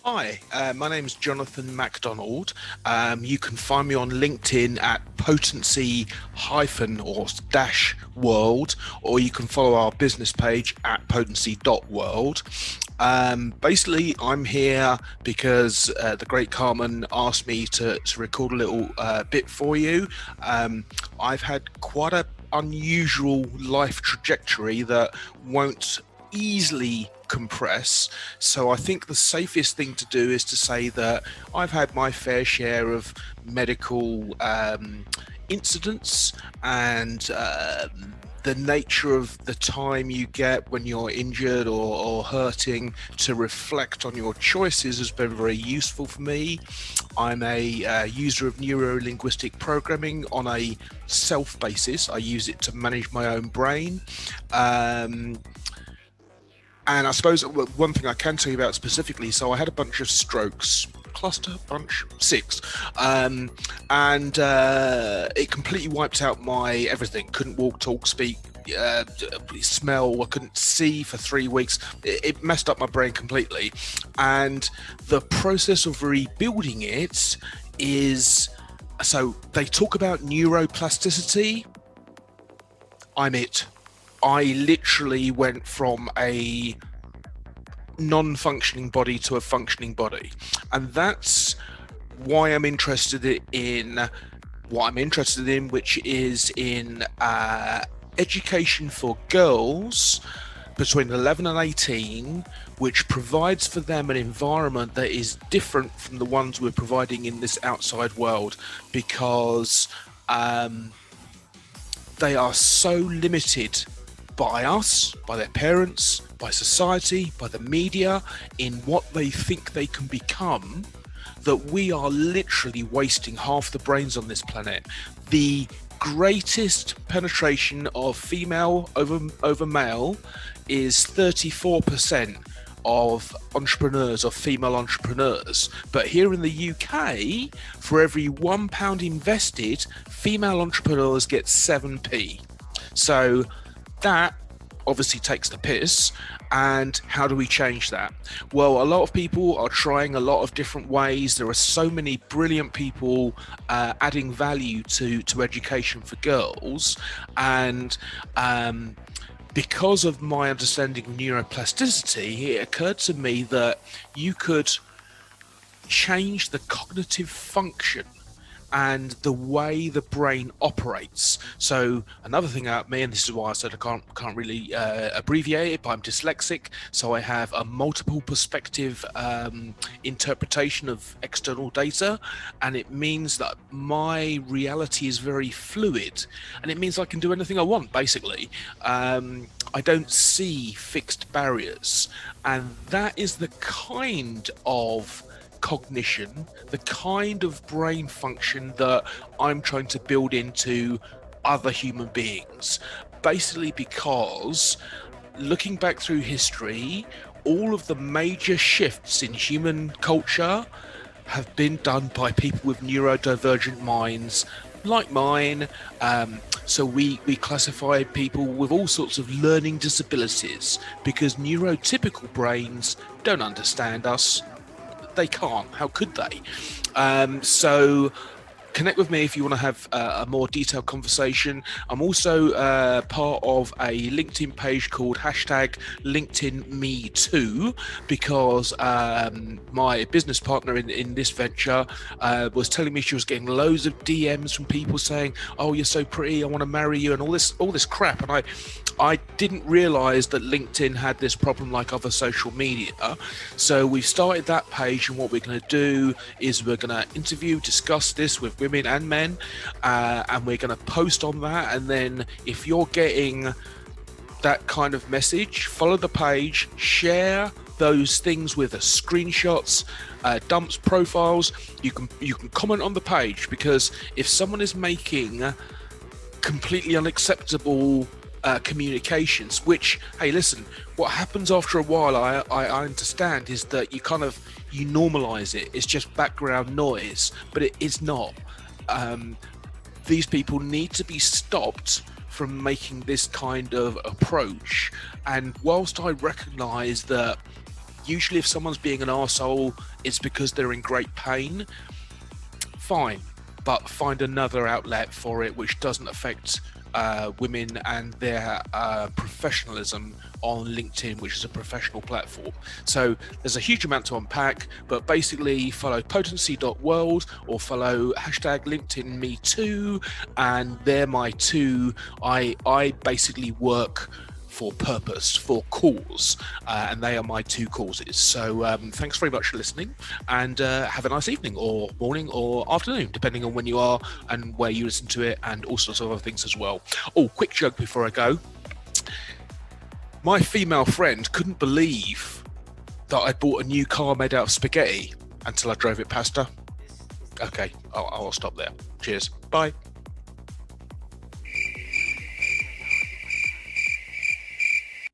Hi, my name is Jonathan MacDonald. You can find me on LinkedIn at potency hyphen or dash world, or you can follow our business page at potency.world. Basically, I'm here because the great Carmen asked me to record a little bit for you. I've had quite a unusual life trajectory that won't easily compress. So I think the safest thing to do is to say that I've had my fair share of medical incidents and the nature of the time you get when you're injured or hurting to reflect on your choices has been very useful for me. I'm a user of neuro-linguistic programming on a self basis. I use it to manage my own brain. And I suppose one thing I can tell you about specifically, so I had a bunch of strokes, six, and it completely wiped out my everything. Couldn't walk, talk, speak, smell. I couldn't see for 3 weeks. It messed up my brain completely. And the process of rebuilding it is, so they talk about neuroplasticity. I'm it. I literally went from a non-functioning body to a functioning body, and that's why I'm interested in what I'm interested in, which is in education for girls between 11 and 18, which provides for them an environment that is different from the ones we're providing in this outside world, because they are so limited by us, by their parents, by society, by the media, in what they think they can become, that we are literally wasting half the brains on this planet. The greatest penetration of female over male is 34% of entrepreneurs, of female entrepreneurs. But here in the UK, for every £1 invested, female entrepreneurs get 7p. So that obviously takes the piss. And how do we change that? Well, a lot of people are trying a lot of different ways. There are so many brilliant people adding value to education for girls. And because of my understanding of neuroplasticity, it occurred to me that you could change the cognitive function and the way the brain operates. So another thing about me, and this is why I said I can't really abbreviate it, but I'm dyslexic, so I have a multiple perspective interpretation of external data, and it means that my reality is very fluid, and it means I can do anything I want, basically. I don't see fixed barriers, and that is the kind of cognition, the kind of brain function that I'm trying to build into other human beings. Basically, because looking back through history, all of the major shifts in human culture have been done by people with neurodivergent minds like mine. So we classify people with all sorts of learning disabilities because neurotypical brains don't understand us. They can't. How could they? So connect with me if you want to have a more detailed conversation. I'm also part of a LinkedIn page called #LinkedInMeToo, because my business partner in this venture was telling me she was getting loads of DMs from people saying, "Oh, you're so pretty, I want to marry you," and all this crap. And I didn't realize that LinkedIn had this problem like other social media. So we've started that page, and what we're going to do is we're going to interview, discuss this with women and men, and we're going to post on that. And then if you're getting that kind of message, follow the page, share those things with us, screenshots, dumps, profiles. You can comment on the page, because if someone is making completely unacceptable communications, which, hey, listen, what happens after a while, I understand, is that you normalize it. It's just background noise, but it is not. These people need to be stopped from making this kind of approach. And whilst I recognize that Usually if someone's being an arsehole, it's because they're in great pain. Fine, but find another outlet for it which doesn't affect women and their professionalism on LinkedIn, which is a professional platform. So there's a huge amount to unpack, but basically follow potency.world or follow hashtag LinkedIn Me Too, and they're my two. I basically work for purpose, for cause, and they are my two causes. So thanks very much for listening, and have a nice evening or morning or afternoon, depending on when you are and where you listen to it, and all sorts of other things as well. Oh, quick joke before I go. My female friend couldn't believe that I bought a new car made out of spaghetti until I drove it past her. Okay, I'll stop there. Cheers. Bye.